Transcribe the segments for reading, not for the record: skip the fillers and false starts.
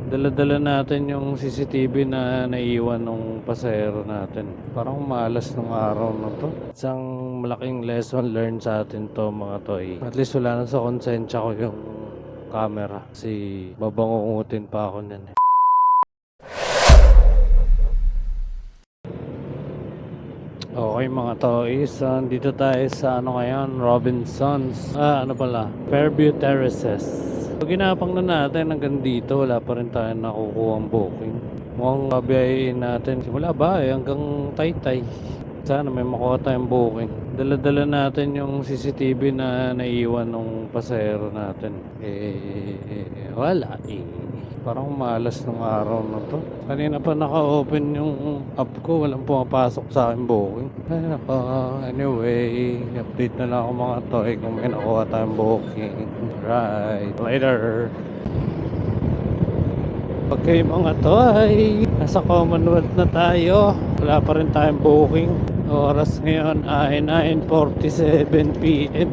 Dala-dala natin yung CCTV na naiiwan nung pasahero natin. Parang malas nung araw na to. Isang malaking lesson learned sa atin to mga toy. At least wala na sa konsensya ko yung camera. Kasi babangungutin pa ako niyan eh. Okay mga toys, dito tayo sa ngayon, Robinsons. Ano pala? Fairview Terraces. So, ginapang na natin hanggang dito, wala pa rin tayo nakukuha ang booking. Mukhang babiyahin natin simula ba hanggang Taytay. Sana may makuha tayong booking. Dala-dala natin yung CCTV na naiiwan nung pasahero natin. Wala eh. Parang malas nung araw na to. Kanina pa naka-open yung app ko, walang pumapasok sa akin booking. Ay nako, anyway, update na lang ako mga toy kung may nakuha tayong booking. Right, later. Okay mga toy, nasa Commonwealth na tayo. Wala pa rin tayong booking. Oras ngayon ay 9:47 PM.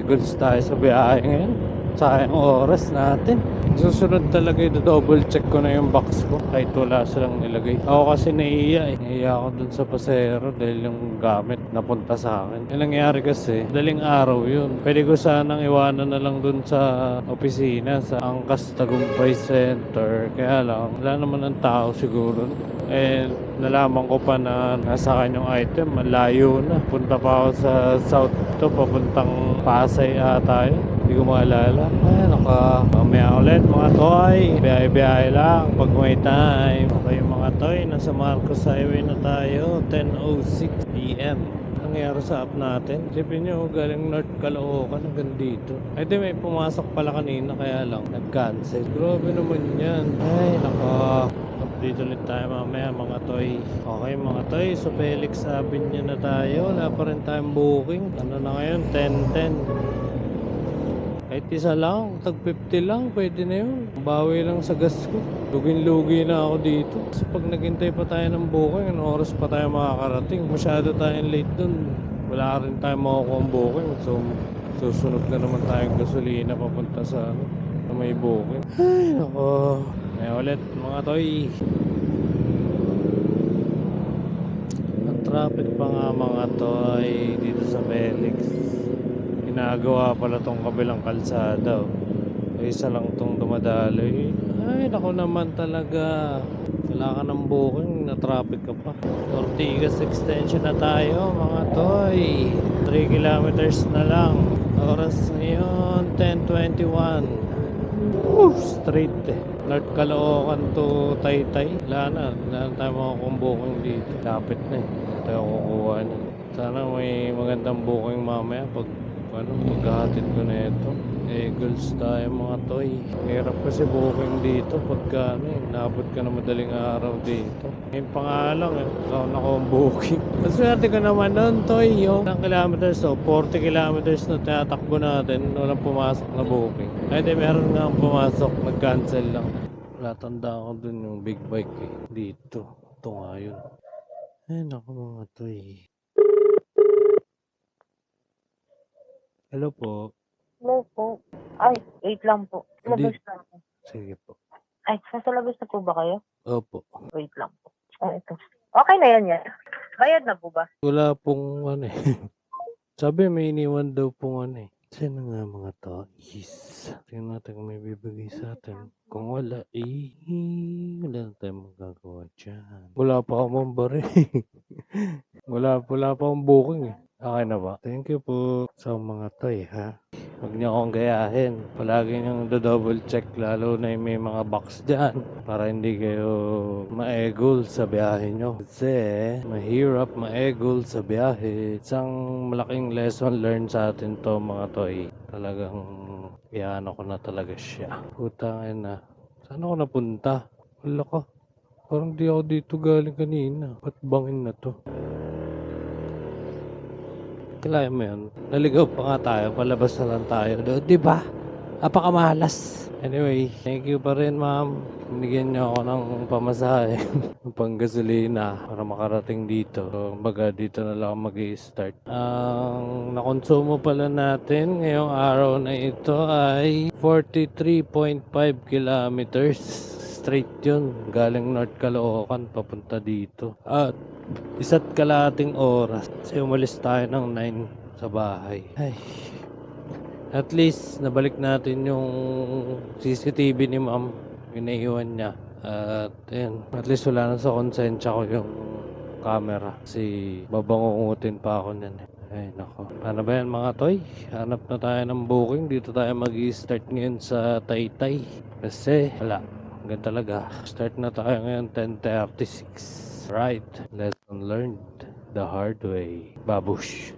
Goods tayo sa biyahe ngayon. Sayang oras natin. Susunod talaga double check ko na yung box ko kahit wala silang nilagay. Ako kasi nahiya ako dun sa pasero dahil yung gamit napunta sa akin. Yung nangyari kasi, daling araw yun. Pwede ko sanang iwanan na lang dun sa opisina sa Angkas Tagumpay Center. Kaya lang, wala naman ng tao siguro. Nalaman ko pa na nasa akin yung item, malayo na. Punta pa ako sa south to, papuntang Pasay ata yun. Hindi ko maalala. Ay, mamaya ulit mga toy. Biyahe-biyahe lang pag may time. Okay mga toy, nasa Marcos Highway na tayo. 10:06 PM. Nangyari sa app natin. Sipin nyo, galing North Caloocan hanggang dito. Ay di, may pumasok pala kanina kaya lang nag-cancel. Grabe naman yan. Ay, update ulit tayo mamaya mga toy. Okay mga toy, so Felix Avenue na tayo. Wala pa rin tayong booking. Ano na ngayon? 10:10. Kahit isa lang, tag 50 lang, pwede na yun. Bawi lang sa gas ko. Lugin-lugi na ako dito. Kasi pag naghintay pa tayo ng booking, anong oras pa tayo makakarating? Masyado tayong late dun. Wala rin tayo makukuha ang booking. So, susunod na naman tayong gasolina papunta sa may booking. Ay, nako. May ulit mga toy. Ang traffic pa nga mga toy dito sa Felix. Ginagawa pala tong kabilang kalsada. Isa lang tong dumadaloy. Ay, nako naman talaga. Wala ka ng booking, na traffic ka pa. Ortigas extension na tayo mga toy. 3 kilometers na lang. Oras ngayon 10:21. Straight eh. North Caloocan to Taytay. Wala na tayo makakong booking dito. Lapit na eh. Hindi tayo kukuha na. Sana may magandang booking mamaya paghahatid ko na ito. Goals tayo mga toy. Hirap kasi booking dito pagka nabot ka na madaling araw dito. Ngayon pa nga lang wala na akong booking. Maswerte ko naman nun toy yung ilang kilometers 40 kilometers na tinatakbo natin. Walang pumasok na booking. Ay di, meron nga pumasok, nag-cancel lang. Wala, tanda ko dun yung big bike eh. Dito. Ito nga yun. Ay naku mga toy. Hello po. Hello po. Ay, wait lang po. Hindi. Labas na ako. Sige po. Ay, nasa labas na po ba kayo? Opo. Wait lang po. Ito. Okay na yan. Bayad na po ba? Wala pong Sabi may iniwan daw pong Sino nga mga to? Yes. Tingnan natin kung may bibigay sa atin. Kung wala, wala na tayong magagawa dyan. Wala pa akong bari. wala pa akong booking eh. Okay na ba? Thank you po sa mga toy ha. Huwag niyo akong gayahin. Palagi niyong double check lalo na yung may mga box dyan para hindi kayo ma-egol sa biyahe nyo. Kasi mahirap ma-egol sa biyahe. Isang malaking lesson learned sa atin to mga toy. Talagang iyan ako na talaga siya. Putangin na. Saan ako napunta? Wala ka. Parang di ako dito galing kanina. Ba't bangin na to? Kailangan mo yun. Naligaw pa nga tayo. Palabas na lang tayo. Diba? Apakamalas. Anyway, thank you pa rin ma'am. Binigyan niyo ako ng pamasahe. ng panggasolina para makarating dito. So, baga dito na lang mag-i-start. Ang nakonsumo pala natin ngayong araw na ito ay 43.5 kilometers. straight yun. Galing North Caloocan, papunta dito. At isa't kalahating oras. Kasi umalis tayo ng 9 sa bahay. Ay. At least, nabalik natin yung CCTV ni ma'am. Yung naiwan niya. At yun, at least wala na sa konsensya ko yung camera. Kasi babangungutin pa ako niyan. Ay nako. Paano ba yan mga toy? Hanap na tayo ng booking. Dito tayo mag-i-start ngayon sa Taytay. Kasi wala. Hanggang talaga. Start na tayo ngayon 10:36. Right. Lesson learned the hard way. Babush.